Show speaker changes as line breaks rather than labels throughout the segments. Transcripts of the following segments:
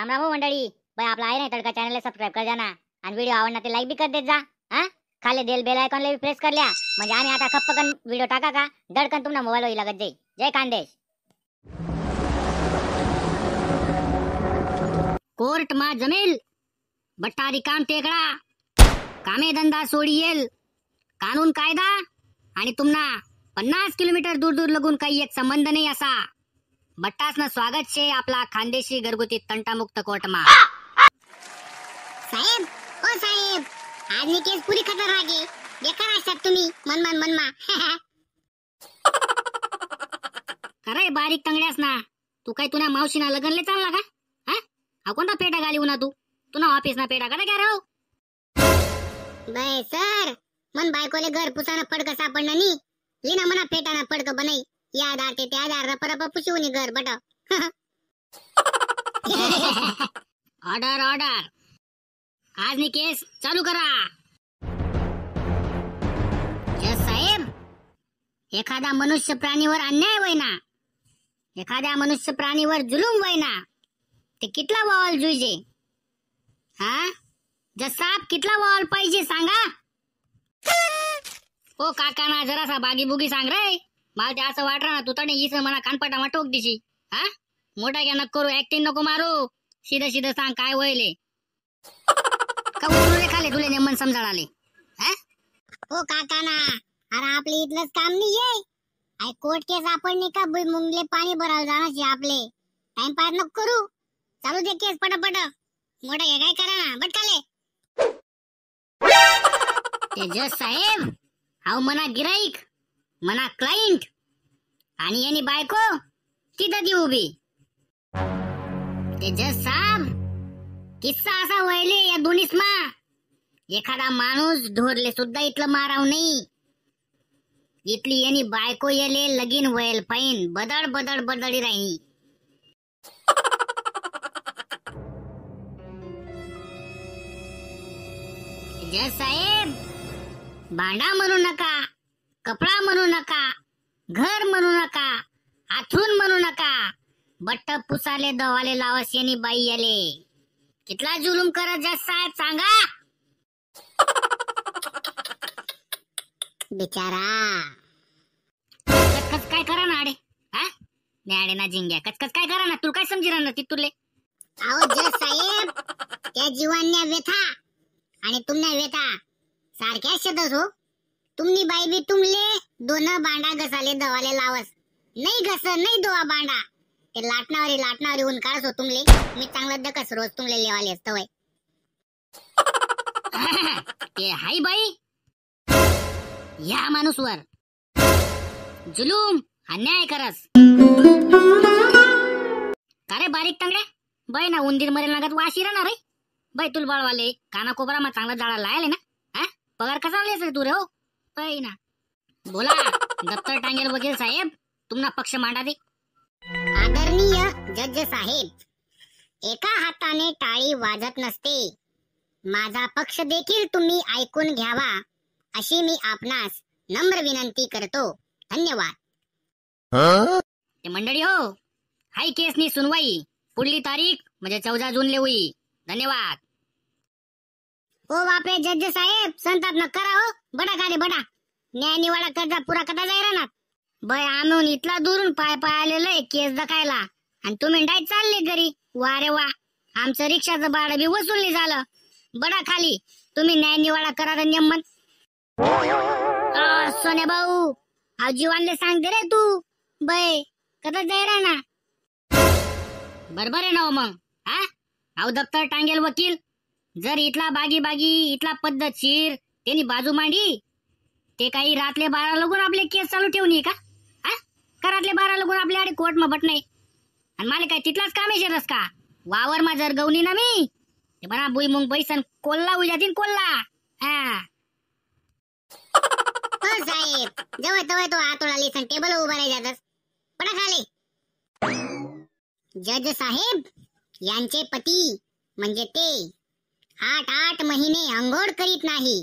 राम राम हो मंडळी. बाई आपला आहे ना तडका चॅनलला सबस्क्राइब कर जाना आणि व्हिडिओ आवडला तर लाईक भी कर देत जा. हां खाली बेल आयकॉनला भी प्रेस कर लिया म्हणजे आम्ही आता खप्पकन व्हिडिओ टाका का धडकन तुमना मोबाईल होई लागत जाई. जय खानदेश. कोर्ट मा जमेल बट्टा रिकाम टेकडा कामे धंदा सोडी येल कानून कायदा आणि तुमना 50 किलोमीटर दूर दूर लगून काही एक संबंध नाही असा बट्टासनं स्वागत छे आपला खानदेशी घरगुती तंटामुक्त कोर्टमा.
साहेब ओ साहेब आजनी केस पुरी खतरनाक आहे. बेकार असतात तुम्ही मनमा
करे बारीक तंगड्यास ना तू काय तुना मावशीना लगनले चालला का? हा कोणता पेटा गाली उना तुना ऑफिस ना पेटा का क्या राव?
बे सर मन बायकोले घर पुसाना पडक सापडणं नी लीना मना पेटाना पडक बनाई याद आते त्या आधार परप पुशिवनी घर बट.
ऑर्डर ऑर्डर आज नी केस चालू करा. जज साहेब एखादा मनुष्य प्राणीवर अन्याय वयना एखाद्या मनुष्य प्राणीवर जुलूम वयना ते कितला वावल जुईजे? हा जज साहेब कितला वावल पाहिजे सांगा. ओ काका ना जरासा बागी बुगी सांग रे. मला ते असं वाटलं ना तू तने इस मना कानपटा मा टोक दिशी. हा मोठा घ्या नको करू ऍक्टिंग नको मारू सीधं सीधं सांग काय वयले का उतरू खाले तुले नेमन समजाळ आले.
ओ काका ना अरे आपले इथलंच काम नाही आहे. आय कोर्ट केस आपण नाही का मुंगले पाणी भरायला जाण्याची आपले टाइम पास नको करू. चालू दे केस पटापट मोठा घ्या काय करा ना बटकाले.
ते जज साहेब हाव मना गिराईक मना क्लायंट आणि यानी बायको तिथं ती उभी. ते जज साहेब किस्सा असा वळले या दोन्हीसमा एखादा माणूस ढोरले सुद्धा इथलं माराव नाही. इथली यानी बायको येले लगीन वयल पाहिन बदड बदड बदडी राही. जज साहेब भांडा म्हणू नका कपडा म्हणू नका घर म्हणू नका आथरून म्हणू नका बट्ट पुसाले दवाले लावस यानी बाई याले कितला जुलूम करत जज साहेब सांगा.
बिचारा
कचकच काय करा ना आडे हा न्याडे ना जिंग्या कचकच काय करा ना तू काय समजी राहणार तिथुले.
अहो जज साहेब त्या जीवांना व्यथा आणि तुमने व्यथा सारख्या शब्दच हो. तुमनी बाई बी तुमले दोन बांडा घसाले दवाले लावस नाही घस नाही दोवा बांडा ते लाटणावरी ऊन काढस हो तुमले. मी चांगला दकस रोज तुमले लेवाले असतोय.
ते हाय बाई या माणूसवर जुलूम अन्याय करस का रे बारीक तांगड्या बाई ना उंदीर मरेल लागत वाशी राहणार रे. बाई तुल बाळवाले काना कोबरा मा चांगला जाळा लायले ना. हा पगार कसा आले तू रे हो बाई ना. बोला दप्तर टांगेल वकील साहेब तुमना पक्ष मांडा दे.
आदरणीय जज साहेब एका हाताने टाळी वाजत नसते. माझा पक्ष देखील तुम्ही ऐकून घ्यावा अशी मी आपणास नम्र विनंती करतो. धन्यवाद.
ते मंडळी हो हाय केसनी सुनवाई पुढली तारीख म्हणजे 14 जूनले होई. धन्यवाद.
ओ बापरे जज साहेब संतात न करा हो बडा खाली बडा न्याय निवाडा कर्जा पुरा कदा जाय राहणार. बाय आणून इथला दुरून पाय आलेलं केस दकायला आणि तुम्ही डाय चालले घरी. वा रे वा आमचं रिक्षाचं भाडं बी वसूल नाही झालं. बडा खाली तुम्ही न्याय निवाडा करा नियमन. सोन्या भाऊ हा जीवानले सांगते रे तू बाय कदा जाय राहणार.
बरोबर आहे ना मग हा अहो दप्तर टांगेल वकील जर इथला बागी इथला पद्धतशीर त्यांनी बाजू मांडी ते काही रातले 12 लगून आपले केस चालू ठेवणी का? का रातले 12 लगून आपल्या आडे कोर्ट मा बट नाही आणि मला काय तिथलाच कामेशे रस का वावर मा जर गवनी ना मी ते बना बुई मुंग बैसन कोल्ला उजातीन कोल्ला. हा
साहेब जवळ तवळ तो आतोळा लिसन टेबल उभा राही जातस पडा खाली. जज साहेब यांचे पती म्हणजे ते 8 महिने अंघोळ करीत नाही.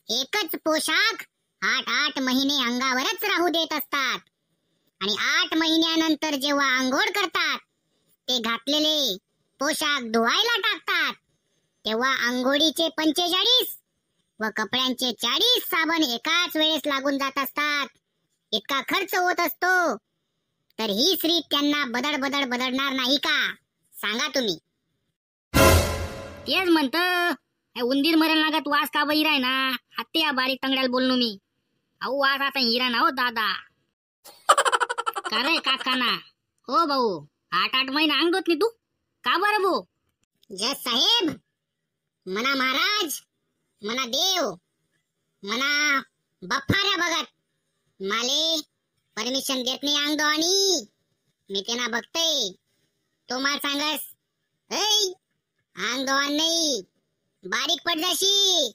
एकच पोशाख 8 महिने अंगावरच राहू देत असतात आणि 8 महिन्यानंतर जेव्हा अंघोळ करतात ते घातलेले पोशाख धुवायला टाकतात तेव्हा आंघोळीचे 45 व कपड्यांचे 40 साबण एकाच वेळेस लागून जात असतात. इतका खर्च होत असतो, तर ही स्त्री त्यांना बदडणार नाही का? सांगा तुम्ही.
तेच म्हणतं, उंदीर मरेल नागात वास का बहिर आहे ना. हत्या बारीक तंगड्याला बोललो मी. अहो वास आता हिरा ना हो दादा. का रे काकाना? हो भाऊ, 8 महिना अंग धुत नाही तू का बरं भाऊ?
जज साहेब, मना महाराज, मना देव, मना बफाऱ्या बघत माले परमिशन देत नाही अंग धुवानी. मी त्यांना बघतय. तो मला सांगस अंग धुवान नाही, बारीक पड जाशी.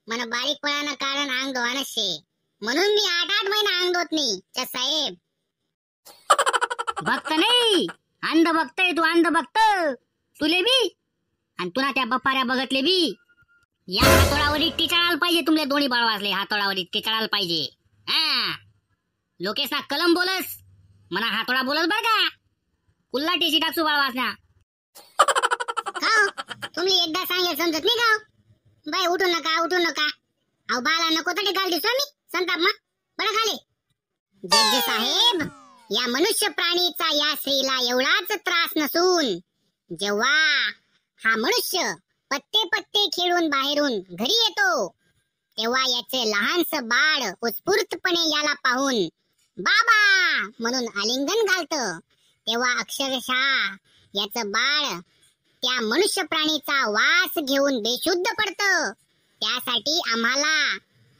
मन बारीक पडानं कारण अंग धुवानच शे, म्हणून मी 8 महिना अंग धुत नाही. जज साहेब
भक्त नाही, अंध बघतय तू, अंध बघत तुले बी आणि तुला त्या बपाऱ्या बघतले बी. या हातोडावर इतकी चढायला पाहिजे तुमले दोन्ही बाळ वाचले. हातोडावर इतके चढायला पाहिजे. हा लोकेश ना कलम बोलस, मना हातोडा बोलस बर का. कुल्ला टेशी टाकसू बाळ वाचना.
तुम्ही एकदा सांगेल समजत नाही का? बाय उठू नका. अहो बाला नको तरी गाल दिसो मी संताप मा बरं खाले. जज साहेब, या मनुष्य प्राणीचा या स्त्रीला एवढाच त्रास नसून जेव्हा हा मनुष्य पत्ते खेळून बाहेरून घरी येतो तेव्हा याचे लहानस बाळ उत्स्फूर्तपणे याला पाहून बाबा म्हणून आलिंगन घालतं, तेव्हा अक्षरशः याचं बाळ त्या मनुष्य प्राणीचा वास घेऊन बेशुद्ध पडतं. त्यासाठी आम्हाला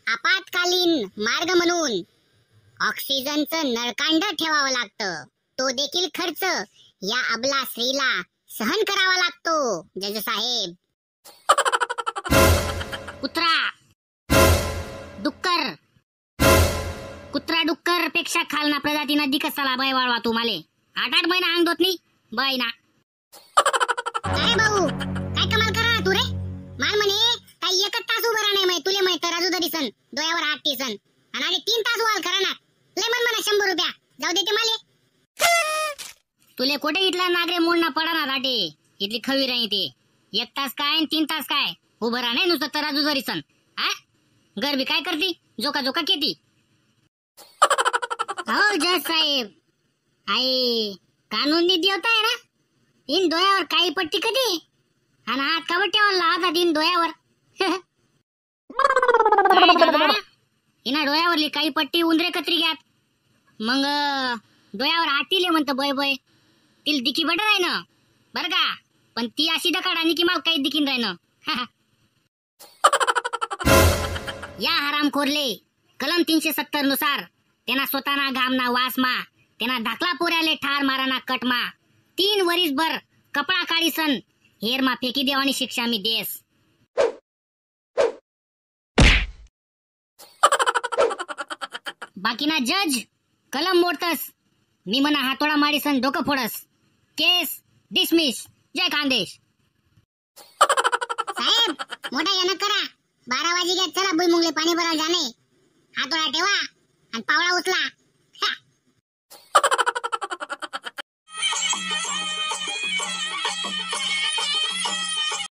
आपत्कालीन मार्ग म्हणून ऑक्सिजनचं नळकांड ठेवावं लागतं. तो देखील खर्च या अबला स्त्रीला सहन करावा लागतो. जज साहेब
कुत्रा डुक्कर पेक्षा खालना प्रजातीना दिकसाला बाय वाळवा तुम्हाले. 8 महिना अंग धुत नाही बाय ना.
अरे भाऊ, काय कमाल करा तू रे. माल म्हणे काही 1 तास उभं राहणे माहिती तुले माहिती तराजू दरीसन डोळ्यावर हात टिसन आणि 3 तास वाल करणार. लय म्हणा 100 रुपया जाऊ देते माले.
तुले कुठे इथला नागरे मोडना पडणार आटे. इथली खवी राही ते 1 तास काय आणि 3 तास काय उभं राहणे नुसतं तराजू दरीसन. हा गरबी काय करती, जोका केती.
हो जज साहेब, आई कानूनी देवता आहे ना. इन डोळ्यावर काही पट्टी कधी आणि हात काबर ठेवायला हातात इन डोळ्यावर.
हिना डोळ्यावरली काही पट्टी उंदरे कत्री घ्यात, मग डोळ्यावर हात तिले म्हणतं बय बय. तिला दिकी बटर आहे ना बर का, पण ती अशी दकाड आणि की मला काही दिकीन राहिनं. या हरामखोरले कलम 370 नुसार त्यांना स्वतःना घामना वासमा त्यांना धाकला पोऱ्याले ठार माराना कटमा 3 वरीस भर कपडा काढीसन हेरमा फेकी देवानी शिक्षा मी देस. बाकीना जज कलम मोडतस, मी मना हातोडा माडीसन डोकं फोडस. केस डिसमिस. जय खानदेश.
साहेब मोठा यानं करा. 12 वाजे चला भुईमुंगले पाणी भरायला जाणे. हातोडा ठेवा आणि पावळा उचला.